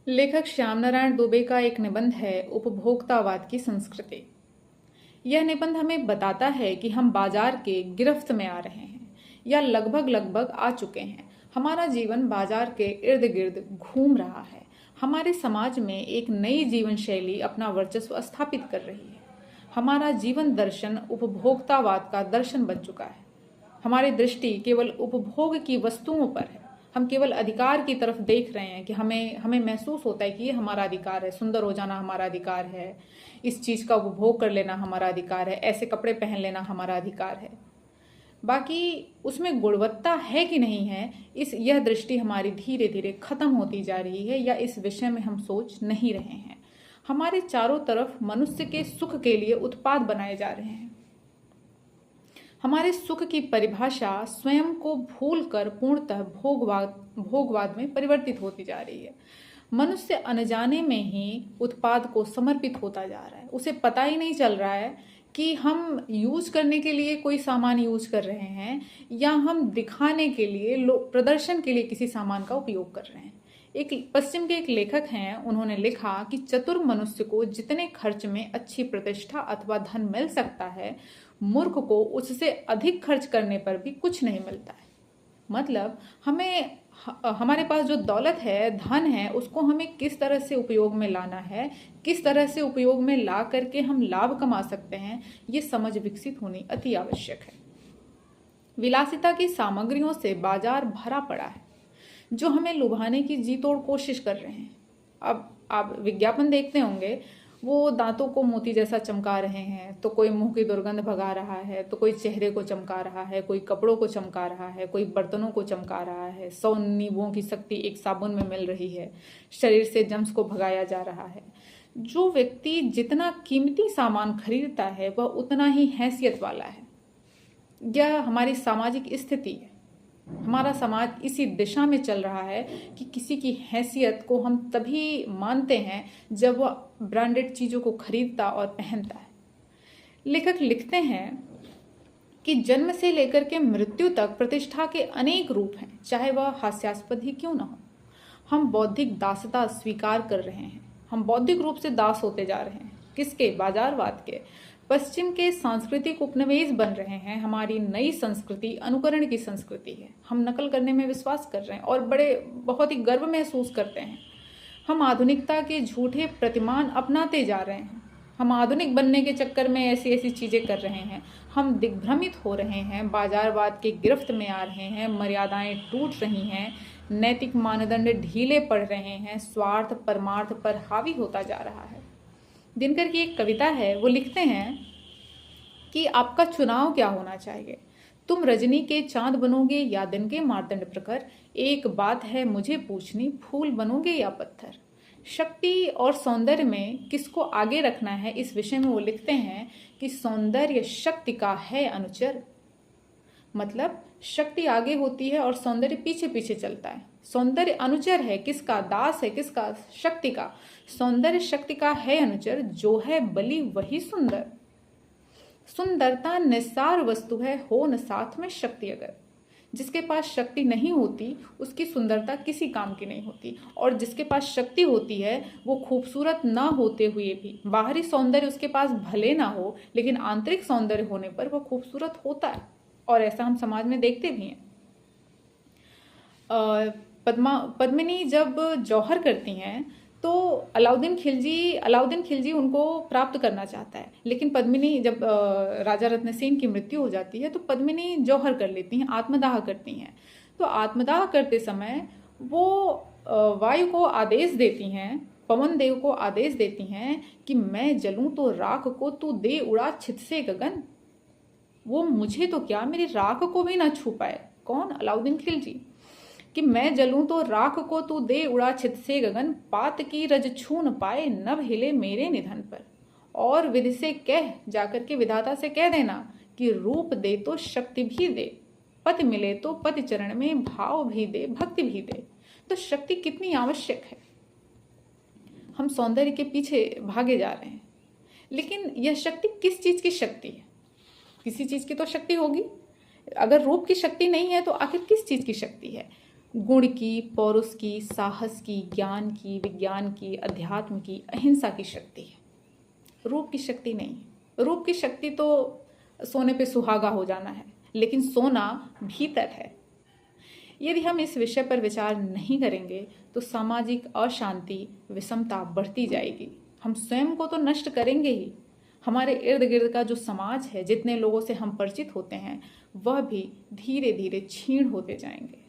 लेखक श्याम नारायण दुबे का एक निबंध है उपभोक्तावाद की संस्कृति। यह निबंध हमें बताता है कि हम बाजार के गिरफ्त में आ रहे हैं या लगभग आ चुके हैं। हमारा जीवन बाजार के इर्द गिर्द घूम रहा है। हमारे समाज में एक नई जीवन शैली अपना वर्चस्व स्थापित कर रही है। हमारा जीवन दर्शन उपभोक्तावाद का दर्शन बन चुका है। हमारी दृष्टि केवल उपभोग की वस्तुओं पर है। हम केवल अधिकार की तरफ देख रहे हैं कि हमें हमें महसूस होता है कि ये हमारा अधिकार है, सुंदर हो जाना हमारा अधिकार है, इस चीज़ का उपभोग कर लेना हमारा अधिकार है, ऐसे कपड़े पहन लेना हमारा अधिकार है। बाकी उसमें गुणवत्ता है कि नहीं है, यह दृष्टि हमारी धीरे धीरे खत्म होती जा रही है या इस विषय में हम सोच नहीं रहे हैं। हमारे चारों तरफ मनुष्य के सुख के लिए उत्पाद बनाए जा रहे हैं। हमारे सुख की परिभाषा स्वयं को भूलकर पूर्णतः भोगवाद में परिवर्तित होती जा रही है। मनुष्य अनजाने में ही उत्पाद को समर्पित होता जा रहा है। उसे पता ही नहीं चल रहा है कि हम यूज करने के लिए कोई सामान यूज कर रहे हैं या हम दिखाने के लिए प्रदर्शन के लिए किसी सामान का उपयोग कर रहे हैं। एक पश्चिम के एक लेखक हैं, उन्होंने लिखा कि चतुर मनुष्य को जितने खर्च में अच्छी प्रतिष्ठा अथवा धन मिल सकता है, मूर्ख को उससे अधिक खर्च करने पर भी कुछ नहीं मिलता है। मतलब हमारे पास जो दौलत है, धन है, उसको हमें किस तरह से उपयोग में लाना है, किस तरह से उपयोग में ला करके हम लाभ कमा सकते हैं, ये समझ विकसित होनी अति आवश्यक है। विलासिता की सामग्रियों से बाजार भरा पड़ा है जो हमें लुभाने की जी तोड़ कोशिश कर रहे हैं। अब आप विज्ञापन देखते होंगे, वो दांतों को मोती जैसा चमका रहे हैं, तो कोई मुंह की दुर्गंध भगा रहा है, तो कोई चेहरे को चमका रहा है, कोई कपड़ों को चमका रहा है, कोई बर्तनों को चमका रहा है। 100 नींबुओं की शक्ति एक साबुन में मिल रही है, शरीर से जम्स को भगाया जा रहा है। जो व्यक्ति जितना कीमती सामान खरीदता है वह उतना ही हैसियत वाला है। यह हमारी सामाजिक स्थिति है। हमारा समाज इसी दिशा में चल रहा है कि किसी की हैसियत को हम तभी मानते हैं जब वह ब्रांडेड चीज़ों को खरीदता और पहनता है। लेखक लिखते हैं कि जन्म से लेकर के मृत्यु तक प्रतिष्ठा के अनेक रूप हैं, चाहे वह हास्यास्पद ही क्यों न हो। हम बौद्धिक दासता स्वीकार कर रहे हैं। हम बौद्धिक रूप से दास होते जा रहे हैं। किसके? बाजारवाद के। पश्चिम के सांस्कृतिक उपनिवेश बन रहे हैं। हमारी नई संस्कृति अनुकरण की संस्कृति है। हम नकल करने में विश्वास कर रहे हैं और बहुत ही गर्व महसूस करते हैं। हम आधुनिकता के झूठे प्रतिमान अपनाते जा रहे हैं। हम आधुनिक बनने के चक्कर में ऐसी ऐसी चीज़ें कर रहे हैं। हम दिग्भ्रमित हो रहे हैं, बाजारवाद के गिरफ्त में आ रहे हैं, मर्यादाएं टूट रही हैं, नैतिक मानदंड ढीले पड़ रहे हैं, स्वार्थ परमार्थ पर हावी होता जा रहा है। दिनकर की एक कविता है, वो लिखते हैं कि आपका चुनाव क्या होना चाहिए? तुम रजनी के चांद बनोगे या दिन के मार्तंड प्रखर? एक बात है मुझे पूछनी, फूल बनोगे या पत्थर? शक्ति और सौंदर्य में किसको आगे रखना है, इस विषय में वो लिखते हैं कि सौंदर्य शक्ति का है अनुचर। मतलब शक्ति आगे होती है और सौंदर्य पीछे पीछे चलता है। सौंदर्य अनुचर है, किसका? दास है, किसका? शक्ति का। सौंदर्य शक्ति का है अनुचर, जो है बलि वही सुंदर। सुंदरता निस्सार वस्तु है, हो न साथ में शक्ति अगर। जिसके पास शक्ति नहीं होती उसकी सुंदरता किसी काम की नहीं होती, और जिसके पास शक्ति होती है वो खूबसूरत ना होते हुए भी, बाहरी सौंदर्य उसके पास भले ना हो लेकिन आंतरिक सौंदर्य होने पर वह खूबसूरत होता है। और ऐसा हम समाज में देखते भी हैं। पद्मिनी जब जौहर करती हैं तो अलाउद्दीन खिलजी उनको प्राप्त करना चाहता है, लेकिन पद्मिनी जब राजा रत्नसेन की मृत्यु हो जाती है तो पद्मिनी जौहर कर लेती हैं, आत्मदाह करती हैं। तो आत्मदाह करते समय वो वायु को आदेश देती हैं, पवन देव को आदेश देती हैं कि मैं जलूं तो राख को तू दे उड़ा छित से गगन। वो मुझे तो क्या, मेरी राख को भी ना छू पाए। कौन? अलाउद्दीन खिलजी। कि मैं जलूं तो राख को तू दे उड़ा छित से गगन, पात की रज छू न पाए नभ हिले मेरे निधन पर। और विधि से कह, जाकर के विधाता से कह देना कि रूप दे तो शक्ति भी दे, पति मिले तो पति चरण में भाव भी दे, भक्ति भी दे। तो शक्ति कितनी आवश्यक है। हम सौंदर्य के पीछे भागे जा रहे हैं, लेकिन यह शक्ति किस चीज की शक्ति है? किसी चीज की तो शक्ति होगी। अगर रूप की शक्ति नहीं है तो आखिर किस चीज की शक्ति है? गुण की, पौरुष की, साहस की, ज्ञान की, विज्ञान की, अध्यात्म की, अहिंसा की शक्ति है। रूप की शक्ति नहीं। रूप की शक्ति तो सोने पे सुहागा हो जाना है, लेकिन सोना भीतर है। यदि हम इस विषय पर विचार नहीं करेंगे तो सामाजिक अशांति, विषमता बढ़ती जाएगी। हम स्वयं को तो नष्ट करेंगे ही, हमारे इर्द गिर्द का जो समाज है, जितने लोगों से हम परिचित होते हैं, वह भी धीरे धीरे क्षीण होते जाएंगे।